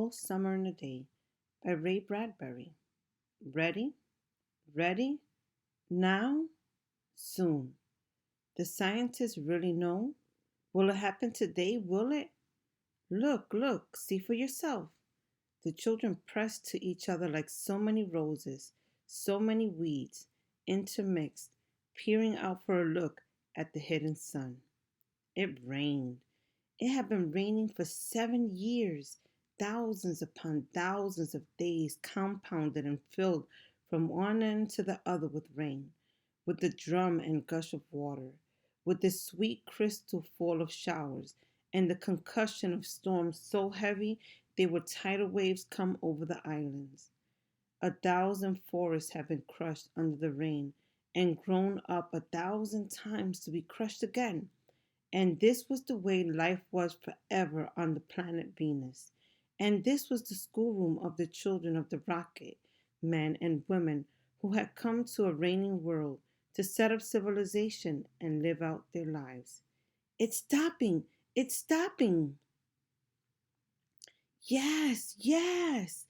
All Summer in a Day by Ray Bradbury. Ready? Ready? Now? Soon. The scientists really know? Will it happen today? Will it? Look, look, see for yourself. The children pressed to each other like so many roses, so many weeds, intermixed, peering out for a look at the hidden sun. It rained. It had been raining for 7 years, thousands upon thousands of days compounded and filled from one end to the other with rain, with the drum and gush of water, with the sweet crystal fall of showers, and the concussion of storms so heavy they were tidal waves come over the islands. 1,000 forests had been crushed under the rain and grown up 1,000 times to be crushed again. And this was the way life was forever on the planet Venus. And this was the schoolroom of the children of the rocket, men and women who had come to a reigning world to set up civilization and live out their lives. It's stopping! It's stopping! Yes, yes!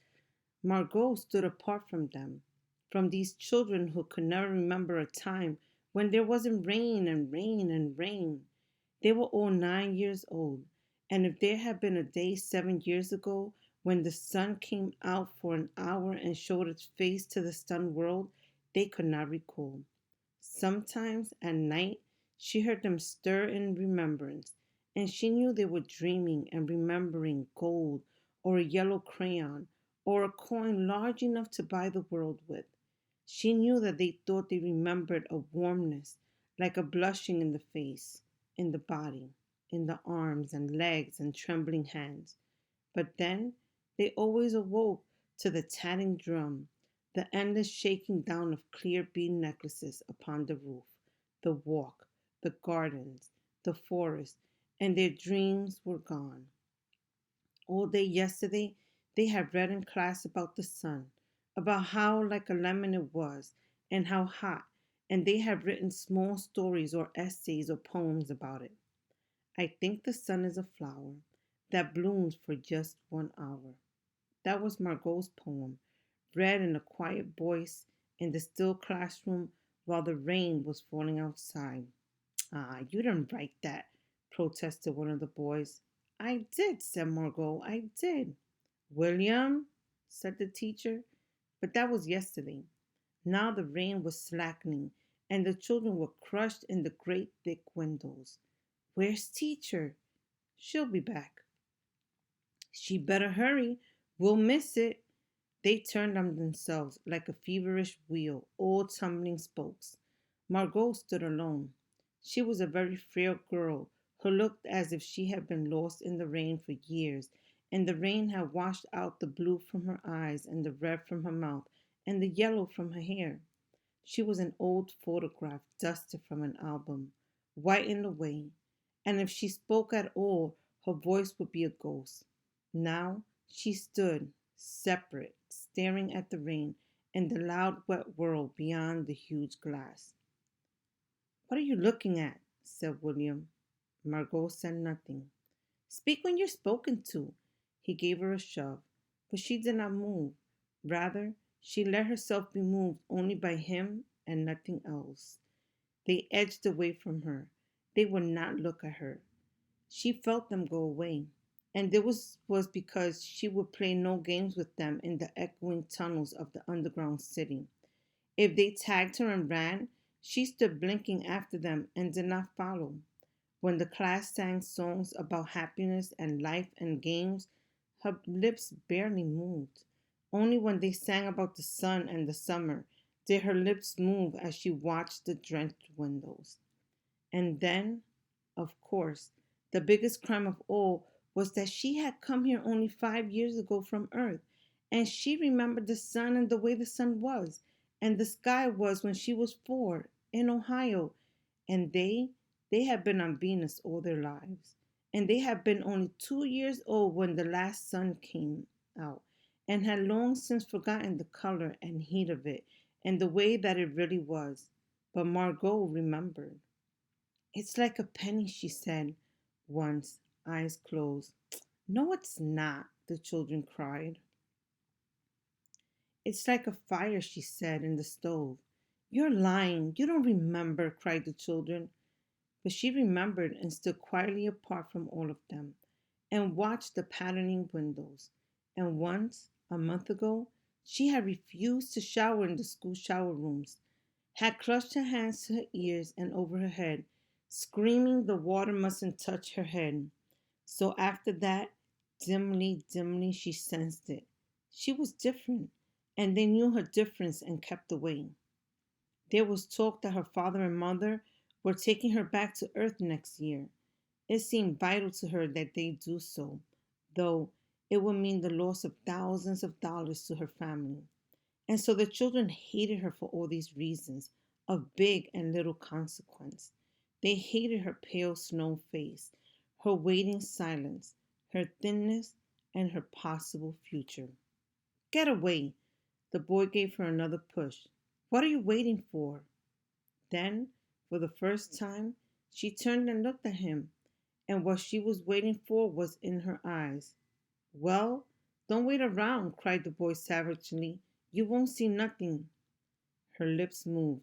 Margot stood apart from them, from these children who could never remember a time when there wasn't rain and rain and rain. They were all 9 years old, and if there had been a day 7 years ago when the sun came out for an hour and showed its face to the stunned world, they could not recall. Sometimes at night she heard them stir in remembrance, and she knew they were dreaming and remembering gold or a yellow crayon or a coin large enough to buy the world with. She knew that they thought they remembered a warmness, like a blushing in the face, in the body, in the arms and legs and trembling hands. But then they always awoke to the tatting drum, the endless shaking down of clear bead necklaces upon the roof, the walk, the gardens, the forest, and their dreams were gone. All day yesterday they had read in class about the sun, about how like a lemon it was, and how hot, and they had written small stories or essays or poems about it. I think the sun is a flower that blooms for just 1 hour. That was Margot's poem, read in a quiet voice in the still classroom while the rain was falling outside. Ah, you didn't write that, protested one of the boys. I did, said Margot. I did. William, said the teacher. But that was yesterday. Now the rain was slackening, and the children were crushed in the great thick windows. Where's teacher? She'll be back. She better hurry. We'll miss it. They turned on themselves like a feverish wheel, all tumbling spokes. Margot stood alone. She was a very frail girl who looked as if she had been lost in the rain for years, and the rain had washed out the blue from her eyes, and the red from her mouth, and the yellow from her hair. She was an old photograph dusted from an album, whitened away, and if she spoke at all, her voice would be a ghost. Now she stood, separate, staring at the rain and the loud, wet world beyond the huge glass. What are you looking at? Said William. Margot said nothing. Speak when you're spoken to. He gave her a shove, but she did not move. Rather, she let herself be moved only by him and nothing else. They edged away from her. They would not look at her. She felt them go away, and this was because she would play no games with them in the echoing tunnels of the underground city. If they tagged her and ran, she stood blinking after them and did not follow. When the class sang songs about happiness and life and games, her lips barely moved. Only when they sang about the sun and the summer did her lips move as she watched the drenched windows. And then, of course, the biggest crime of all was that she had come here only 5 years ago from Earth, and she remembered the sun and the way the sun was, and the sky was when she was 4 in Ohio, and they had been on Venus all their lives, and they had been only 2 years old when the last sun came out, and had long since forgotten the color and heat of it, and the way that it really was. But Margot remembered. It's like a penny, she said once, eyes closed. No, it's not, the children cried. It's like a fire, she said, in the stove. You're lying. You don't remember, cried the children. But she remembered and stood quietly apart from all of them and watched the patterning windows. And once, a month ago, she had refused to shower in the school shower rooms, had clutched her hands to her ears and over her head, screaming the water mustn't touch her head. So after that, dimly, dimly, she sensed it. She was different, and they knew her difference and kept away. There was talk that her father and mother were taking her back to Earth next year. It seemed vital to her that they do so, though it would mean the loss of thousands of dollars to her family. And so the children hated her for all these reasons of big and little consequence. They hated her pale snow face, her waiting silence, her thinness, and her possible future. Get away! The boy gave her another push. What are you waiting for? Then, for the first time, she turned and looked at him, and what she was waiting for was in her eyes. Well, don't wait around, cried the boy savagely. You won't see nothing. Her lips moved.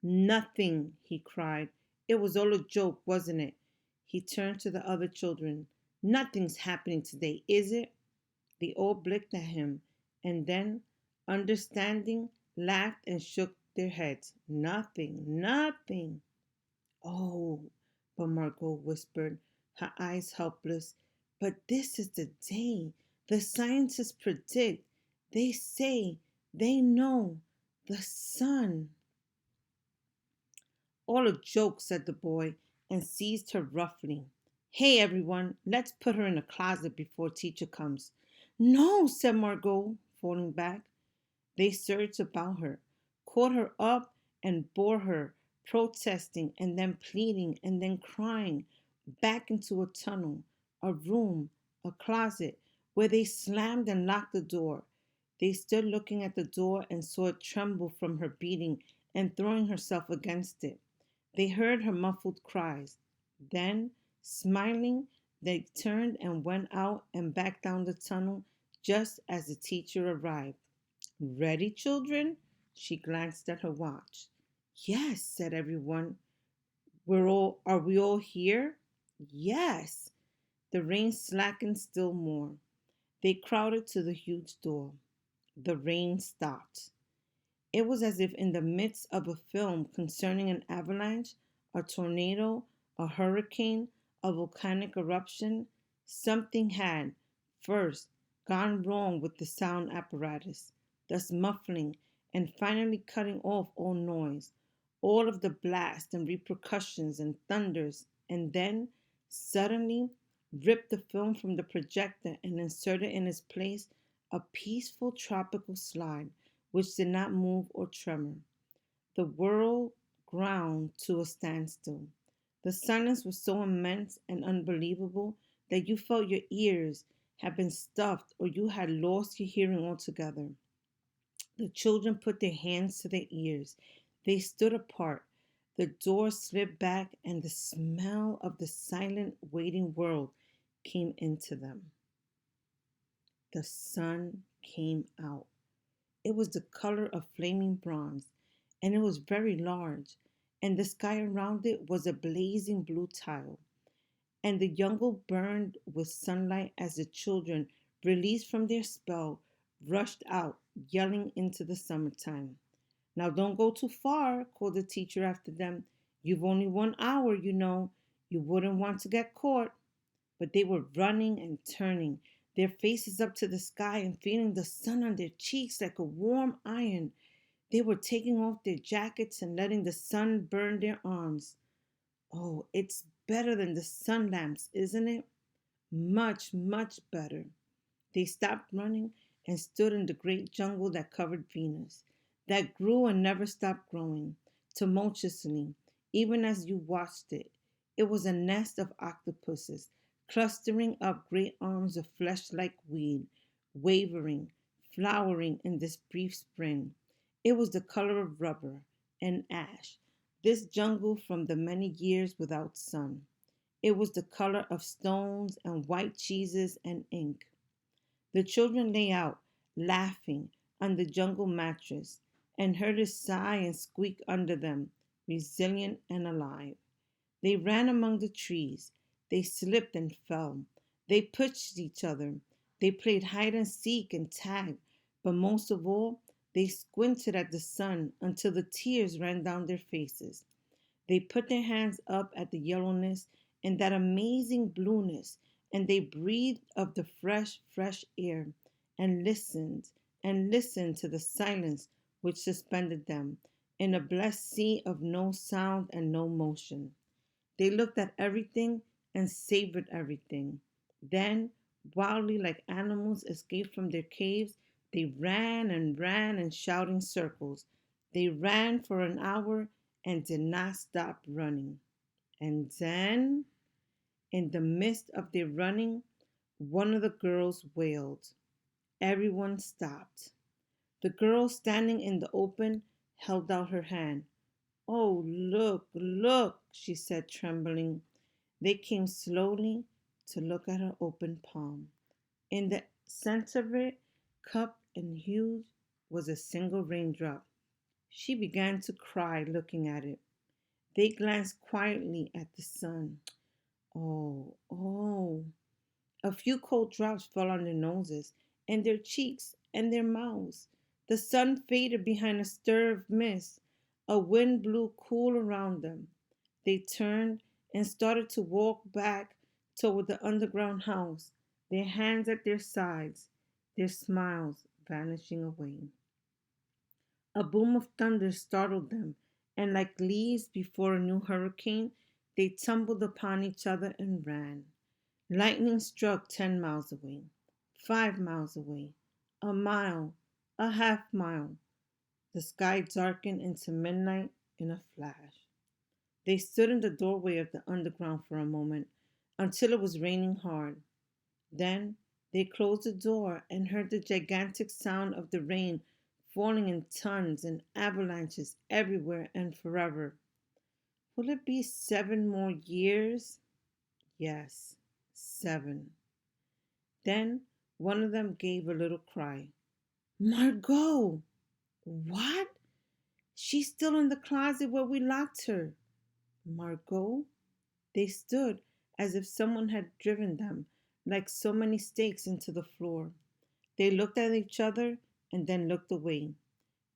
Nothing, he cried. It was all a joke, wasn't it? He turned to the other children. Nothing's happening today, is it? They all blinked at him, and then, understanding, laughed and shook their heads. Nothing, nothing. Oh, but Margot whispered, her eyes helpless. But this is the day. The scientists predict. They say. They know. The sun. All a joke, said the boy, and seized her roughly. Hey, everyone, let's put her in a closet before teacher comes. No, said Margot, falling back. They surged about her, caught her up, and bore her, protesting and then pleading and then crying, back into a tunnel, a room, a closet, where they slammed and locked the door. They stood looking at the door and saw it tremble from her beating and throwing herself against it. They heard her muffled cries. Then, smiling, they turned and went out and back down the tunnel just as the teacher arrived. Ready, children? She glanced at her watch. Yes, said everyone. Are we all here? Yes. The rain slackened still more. They crowded to the huge door. The rain stopped. It was as if in the midst of a film concerning an avalanche, a tornado, a hurricane, a volcanic eruption, something had, first, gone wrong with the sound apparatus, thus muffling and finally cutting off all noise, all of the blast and repercussions and thunders, and then, suddenly, ripped the film from the projector and inserted in its place a peaceful tropical slide which did not move or tremor. The world ground to a standstill. The silence was so immense and unbelievable that you felt your ears had been stuffed or you had lost your hearing altogether. The children put their hands to their ears. They stood apart. The door slid back, and the smell of the silent, waiting world came into them. The sun came out. It was the color of flaming bronze, and it was very large, and the sky around it was a blazing blue tile, and the jungle burned with sunlight as the children, released from their spell, rushed out, yelling into the summertime. Now don't go too far, called the teacher after them. You've only 1 hour, you know. You wouldn't want to get caught. But they were running and turning, their faces up to the sky and feeling the sun on their cheeks like a warm iron. They were taking off their jackets and letting the sun burn their arms. Oh, it's better than the sun lamps, isn't it? Much, much better. They stopped running and stood in the great jungle that covered Venus, that grew and never stopped growing, tumultuously, even as you watched it. It was a nest of octopuses, clustering up great arms of flesh-like weed, wavering, flowering in this brief spring. It was the color of rubber and ash, this jungle from the many years without sun. It was the color of stones and white cheeses and ink. The children lay out, laughing, on the jungle mattress, and heard it sigh and squeak under them, resilient and alive. They ran among the trees. They slipped and fell. They pushed each other. They played hide and seek and tag. But most of all, they squinted at the sun until the tears ran down their faces. They put their hands up at the yellowness and that amazing blueness, and they breathed of the fresh, fresh air, and listened to the silence which suspended them in a blessed sea of no sound and no motion. They looked at everything and savored everything. Then, wildly like animals escaped from their caves, they ran and shouting circles. They ran for an hour and did not stop running. And then, in the midst of their running, one of the girls wailed. Everyone stopped. The girl standing in the open held out her hand. Oh, look, look, she said, trembling. They came slowly to look at her open palm. In the center of it, cupped and huge, was a single raindrop. She began to cry looking at it. They glanced quietly at the sun. Oh, oh. A few cold drops fell on their noses, and their cheeks, and their mouths. The sun faded behind a stir of mist. A wind blew cool around them. They turned and started to walk back toward the underground house, their hands at their sides, their smiles vanishing away. A boom of thunder startled them, and like leaves before a new hurricane, they tumbled upon each other and ran. Lightning struck 10 miles away, 5 miles away, a mile, a half mile. The sky darkened into midnight in a flash. They stood in the doorway of the underground for a moment until it was raining hard. Then they closed the door and heard the gigantic sound of the rain falling in tons and avalanches everywhere and forever. Will it be 7 more years? Yes, 7. Then one of them gave a little cry. Margot! What? She's still in the closet where we locked her. Margot? They stood as if someone had driven them like so many stakes into the floor. They looked at each other and then looked away.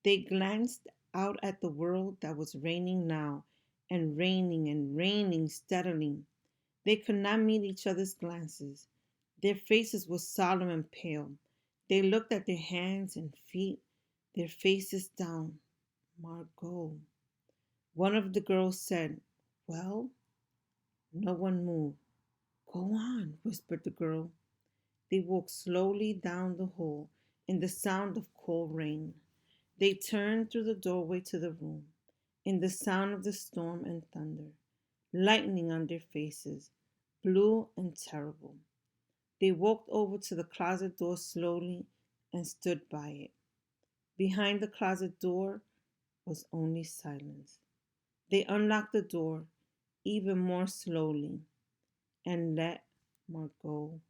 They glanced out at the world that was raining now and raining steadily. They could not meet each other's glances. Their faces were solemn and pale. They looked at their hands and feet, their faces down. Margot. One of the girls said, Well? No one moved. Go on, whispered the girl. They walked slowly down the hall in the sound of cold rain. They turned through the doorway to the room, in the sound of the storm and thunder, lightning on their faces, blue and terrible. They walked over to the closet door slowly and stood by it. Behind the closet door was only silence. They unlocked the door even more slowly and let Margot